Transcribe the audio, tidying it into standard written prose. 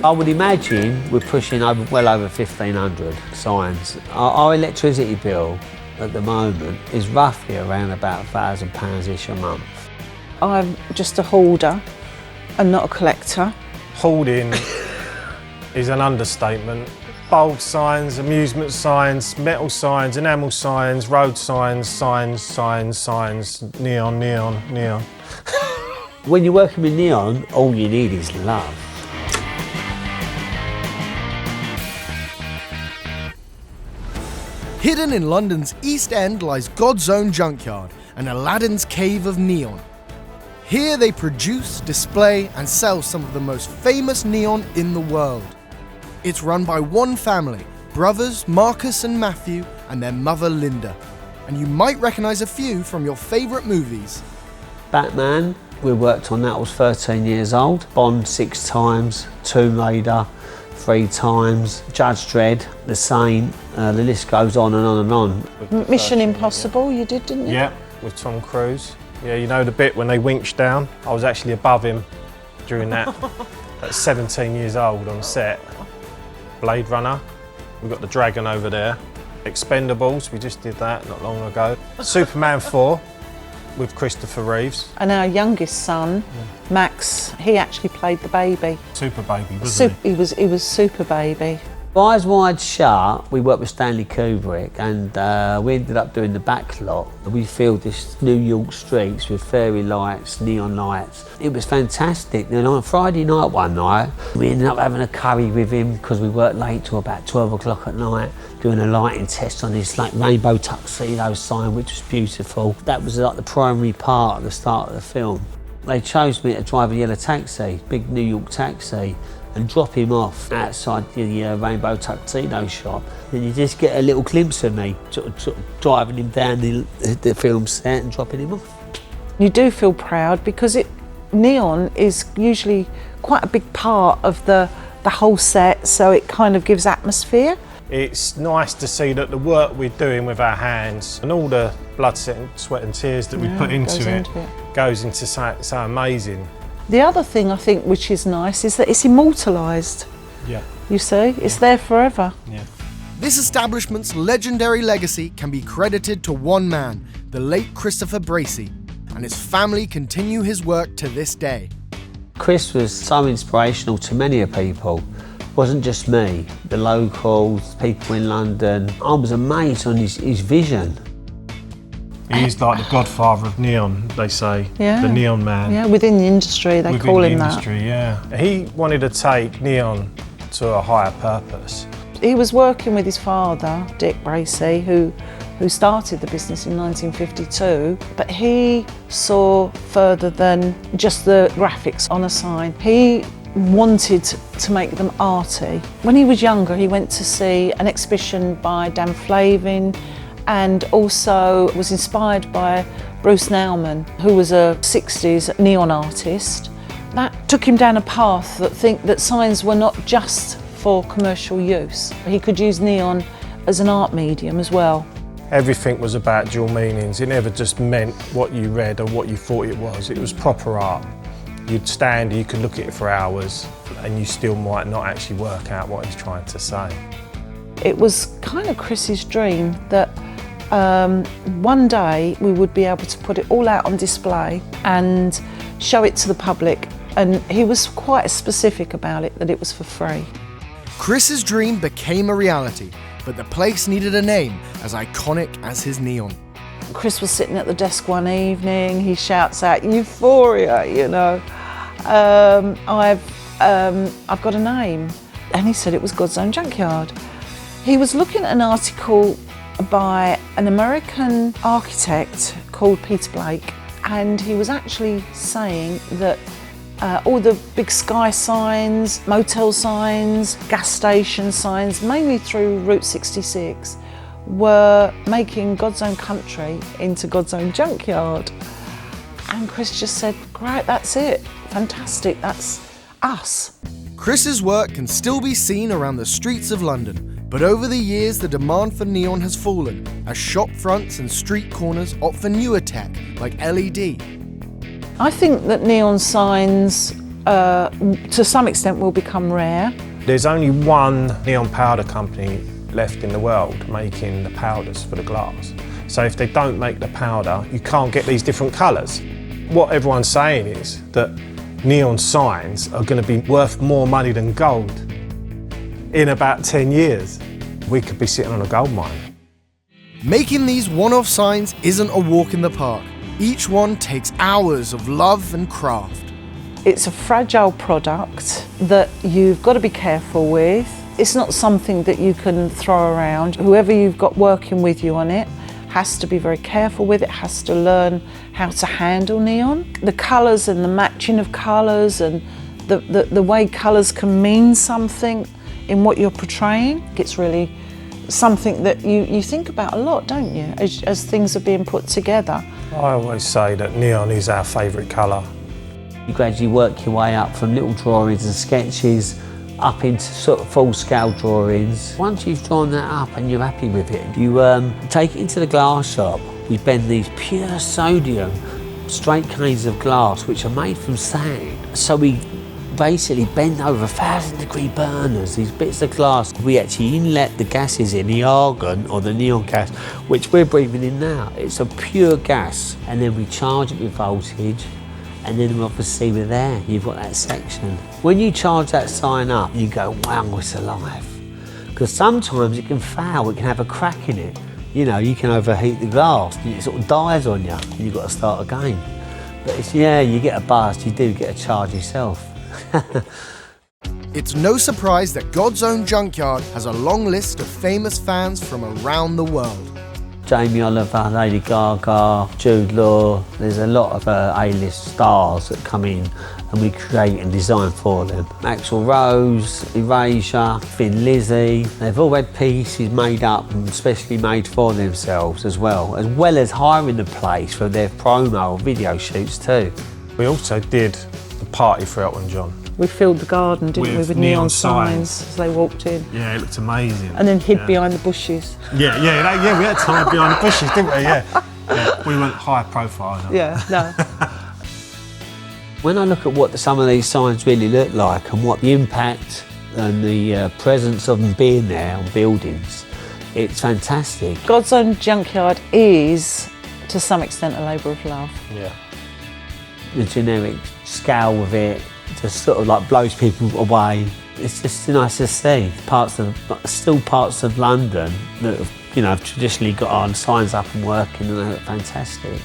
I would imagine we're pushing well over 1,500 signs. Our electricity bill at the moment is roughly around about £1,000-ish a month. I'm just a hoarder and not a collector. Hoarding is an understatement. Bulb signs, amusement signs, metal signs, enamel signs, road signs, neon. When you're working with neon, all you need is love. Hidden in London's East End lies God's Own Junkyard and Aladdin's Cave of Neon. Here they produce, display and sell some of the most famous neon in the world. It's run by one family, brothers Marcus and Matthew and their mother Linda. And you might recognise a few from your favourite movies. Batman, we worked on that, I was 13 years old. Bond 6 times, Tomb Raider 3 times, Judge Dredd, The Saint, the list goes on and on and on. Mission Impossible, you did, didn't you? Yeah, with Tom Cruise. Yeah, you know the bit when they winched down? I was actually above him during that. At 17 years old on set. Blade Runner, we've got the dragon over there. Expendables, we just did that not long ago. Superman 4 with Christopher Reeves. And our youngest son, Max, he actually played the baby. Super baby, wasn't he? He was Super Baby. Eyes Wide Shut, we worked with Stanley Kubrick and we ended up doing the back lot. We filled this New York streets with fairy lights, neon lights. It was fantastic. Then on a Friday night one night, we ended up having a curry with him because we worked late till about 12 o'clock at night, doing a lighting test on this like rainbow tuxedo sign, which was beautiful. That was like the primary part at the start of the film. They chose me to drive a yellow taxi, big New York taxi, and drop him off outside the rainbow tuxedo shop. And you just get a little glimpse of me sort of driving him down the film set and dropping him off. You do feel proud because neon is usually quite a big part of the whole set, so it kind of gives atmosphere. It's nice to see that the work we're doing with our hands and all the blood, sweat and tears that we put into it goes into so amazing. The other thing I think which is nice is that it's immortalised. Yeah. You see, it's there forever. Yeah. This establishment's legendary legacy can be credited to one man, the late Christopher Bracey, and his family continue his work to this day. Chris was so inspirational to many people. It wasn't just me, the locals, people in London. I was amazed on his vision. He's like the godfather of neon, they say. Yeah. The neon man. Yeah, within the industry they call him that. Within the industry, yeah. He wanted to take neon to a higher purpose. He was working with his father, Dick Bracey, who started the business in 1952, but he saw further than just the graphics on a sign. He wanted to make them arty. When he was younger, he went to see an exhibition by Dan Flavin, and also was inspired by Bruce Nauman, who was a 60s neon artist. That took him down a path that signs were not just for commercial use. He could use neon as an art medium as well. Everything was about dual meanings. It never just meant what you read or what you thought it was. It was proper art. You'd stand, you could look at it for hours, and you still might not actually work out what he's trying to say. It was kind of Chris's dream that one day we would be able to put it all out on display and show it to the public, and he was quite specific about it, that it was for free. Chris's dream became a reality, but the place needed a name as iconic as his neon. Chris was sitting at the desk one evening, he shouts out, "Euphoria, you know, I've got a name." And he said it was God's Own Junkyard. He was looking at an article by an American architect called Peter Blake, and he was actually saying that all the big sky signs, motel signs, gas station signs, mainly through Route 66, were making God's Own Country into God's Own Junkyard. And Chris just said, "Great, that's it, fantastic, that's us." Chris's work can still be seen around the streets of London, but over the years the demand for neon has fallen as shop fronts and street corners opt for newer tech like LED. I think that neon signs to some extent will become rare. There's only one neon powder company left in the world making the powders for the glass. So if they don't make the powder, you can't get these different colours. What everyone's saying is that neon signs are going to be worth more money than gold in about 10 years. We could be sitting on a gold mine. Making these one-off signs isn't a walk in the park. Each one takes hours of love and craft. It's a fragile product that you've got to be careful with. It's not something that you can throw around. Whoever you've got working with you on it has to be very careful with it, has to learn how to handle neon. The colours and the matching of colours and the way colours can mean something in what you're portraying, it's really something that you think about a lot, don't you, as things are being put together. I always say that neon is our favourite colour. You gradually work your way up from little drawings and sketches up into sort of full-scale drawings. Once you've drawn that up and you're happy with it, you take it into the glass shop. We bend these pure sodium straight canes of glass which are made from sand. So we basically bend over 1,000-degree burners, these bits of glass. We actually inlet the gases in, the argon or the neon gas, which we're breathing in now. It's a pure gas, and then we charge it with voltage. And then obviously we're there, you've got that section. When you charge that sign up, you go, wow, it's alive. Because sometimes it can fail, it can have a crack in it. You know, you can overheat the glass and it sort of dies on you and you've got to start again. But it's, yeah, you get a buzz, you do get a charge yourself. It's no surprise that God's Own Junkyard has a long list of famous fans from around the world. Jamie Oliver, Lady Gaga, Jude Law. There's a lot of A-list stars that come in and we create and design for them. Axl Rose, Erasure, Thin Lizzy. They've all had pieces made up and specially made for themselves as well as hiring the place for their promo or video shoots too. We also did the party for Elton John. We filled the garden, didn't we, with neon signs as they walked in. Yeah, it looked amazing. And then hid behind the bushes. Yeah, we had to hide behind the bushes, didn't we? Yeah. We weren't high profile enough. Yeah, no. When I look at what some of these signs really look like and what the impact and the presence of them being there on buildings, it's fantastic. God's Own Junkyard is, to some extent, a labour of love. Yeah. The generic scale of it just sort of like blows people away. It's just nice to see still parts of London that have, have traditionally got on signs up and working, and they look fantastic.